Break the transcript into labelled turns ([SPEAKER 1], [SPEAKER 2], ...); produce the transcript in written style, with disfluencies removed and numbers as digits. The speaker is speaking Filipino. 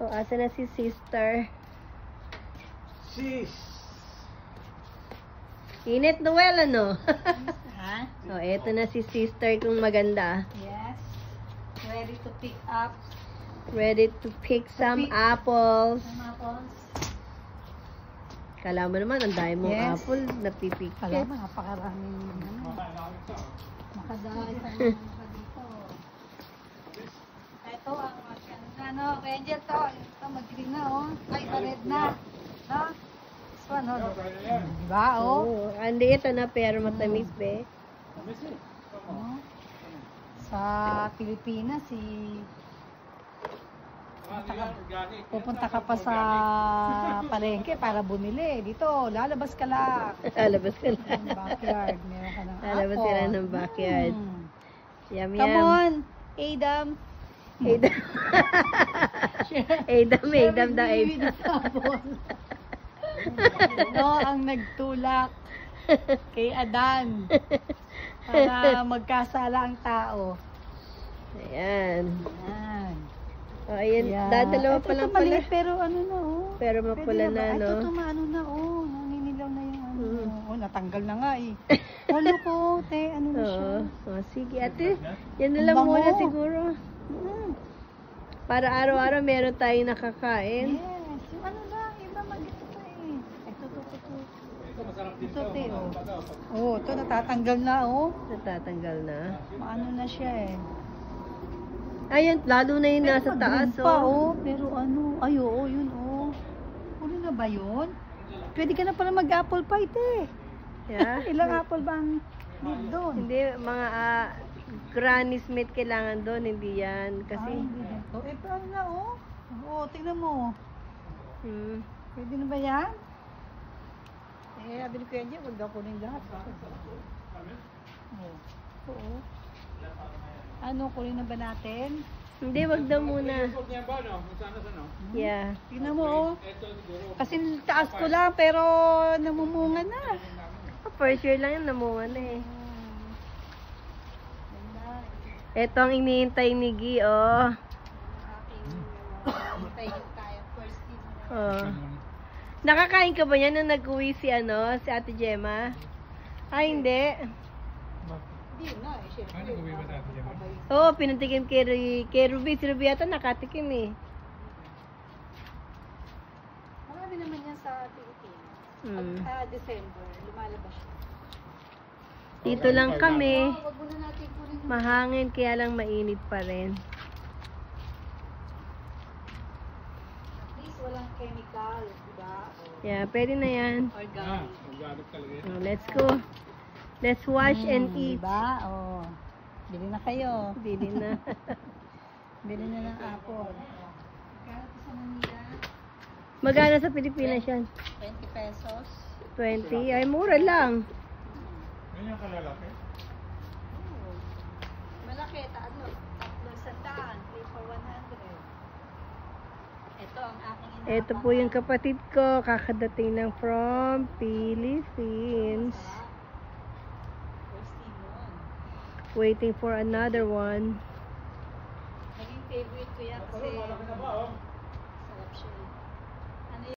[SPEAKER 1] O, asa na si sister?
[SPEAKER 2] Sis!
[SPEAKER 1] Init, Noel, ano?
[SPEAKER 3] Ha?
[SPEAKER 1] O, eto na si sister kung maganda.
[SPEAKER 3] Yes. Ready to pick up
[SPEAKER 1] Ready to pick some apples.
[SPEAKER 3] some apples.
[SPEAKER 1] Kala mo naman, ang dami mong
[SPEAKER 3] Yes.
[SPEAKER 1] apple na pipik.
[SPEAKER 3] Kala mo, napakaraming makadahil sa mga dito. Ito ang ano, Angel to. Ito, mag-green na, oh. Ay, red na. No? This one, oh. Diba, oh?
[SPEAKER 1] Oh, andi ito na pero matamis, be.
[SPEAKER 3] Oh. Sa Pilipinas, pupunta ka pa sa palengke para bumili. Dito, lalabas ka lang.
[SPEAKER 1] Lalabas ka na.
[SPEAKER 3] Sa backyard, meron ka ng
[SPEAKER 1] Lalabas ka na ng backyard.
[SPEAKER 3] Mm.
[SPEAKER 1] Yum,
[SPEAKER 3] Come
[SPEAKER 1] yum.
[SPEAKER 3] on, Adam.
[SPEAKER 1] Adam. Adam daw.
[SPEAKER 3] Ito ang nagtulak kay Adan para magkasala ang tao.
[SPEAKER 1] Ayan.
[SPEAKER 3] Yan.
[SPEAKER 1] O, ayan.
[SPEAKER 3] Yeah.
[SPEAKER 1] Dadalawa
[SPEAKER 3] Ito,
[SPEAKER 1] pa lang
[SPEAKER 3] ito
[SPEAKER 1] pala.
[SPEAKER 3] maliit, pero ano na, oh.
[SPEAKER 1] Pero mapula
[SPEAKER 3] Pwede
[SPEAKER 1] na,
[SPEAKER 3] ba?
[SPEAKER 1] no?
[SPEAKER 3] Ito, ano na, oh. Naninilaw na yung ano.
[SPEAKER 1] Mm.
[SPEAKER 3] Oh, natanggal na nga, eh. Walo ko, te. Ano na siya?
[SPEAKER 1] Oo. O, sige, ate. Yan na
[SPEAKER 3] Ang
[SPEAKER 1] lang
[SPEAKER 3] bango.
[SPEAKER 1] muna siguro.
[SPEAKER 3] Mm.
[SPEAKER 1] Para araw-araw meron tayong nakakain.
[SPEAKER 3] Yes. Yung ano lang, iba mag-ito to, eh. Ito, te, oh. Oh, ito, natatanggal na, oh.
[SPEAKER 1] Natatanggal na.
[SPEAKER 3] Maano na siya, eh.
[SPEAKER 1] Ayan, lalo na yung nasa
[SPEAKER 3] Pero
[SPEAKER 1] taas,
[SPEAKER 3] mag-green pa,
[SPEAKER 1] oh.
[SPEAKER 3] Pero ano, ay, oo, yun, oh. Huli na ba yun? Pwede ka na pala mag-apple pie, te.
[SPEAKER 1] Yeah.
[SPEAKER 3] Ilang apple ba ang need doon?
[SPEAKER 1] Hindi, mga Granny Smith kailangan doon, hindi yan. Kasi,
[SPEAKER 3] Ay, hindi na to. Eh, paano na, oh? Oo, tingnan mo.
[SPEAKER 1] hmm,
[SPEAKER 3] Pwede na ba yan? Eh, sabi ko yan dyan, huwag ako ng lahat. Oh. Oo. Ano, kunin na ba natin?
[SPEAKER 1] hindi, wag daw muna. Yeah.
[SPEAKER 3] Tingnan mo, oh. Kasi taas ko lang, pero namumunga na.
[SPEAKER 1] First year lang yan, namunga na eh. Ito ang iniintay ni Gi, oh. Oh. Nakakain ka ba yan nung nag-uwi si, si Ate Gemma? Ay, hindi.
[SPEAKER 3] Hindi na, eh, syempre.
[SPEAKER 1] Oo, pinantikim kay Ruby. Si Ruby yata nakatikim eh.
[SPEAKER 3] Marami naman yan sa Pilipinas.
[SPEAKER 1] Hmm.
[SPEAKER 3] December, lumalabas siya.
[SPEAKER 1] Dito lang kami.
[SPEAKER 3] Wag muna natin kunin.
[SPEAKER 1] Mahangin, kaya lang mainit pa rin.
[SPEAKER 3] At least walang chemical, diba?
[SPEAKER 1] Yeah, pwede na yan.
[SPEAKER 3] Organic.
[SPEAKER 1] Oh, let's go. Let's wash and eat.
[SPEAKER 3] Diba? Oh. Bili na kayo.
[SPEAKER 1] Bili na.
[SPEAKER 3] Bili na ng apple. Magkano sa Manila?
[SPEAKER 1] Magkano sa Pilipinas yan?
[SPEAKER 3] 20 pesos.
[SPEAKER 1] 20? Ay, mura lang.
[SPEAKER 2] Ganyan kalalaki?
[SPEAKER 3] Malaki, ano? 300, 3 for 100. Ito ang aking
[SPEAKER 1] Ito po yung kapatid ko. Kakadating ng from Philippines.
[SPEAKER 3] First team yun.
[SPEAKER 1] Waiting for another one.
[SPEAKER 3] Naging favorite ko yan kasi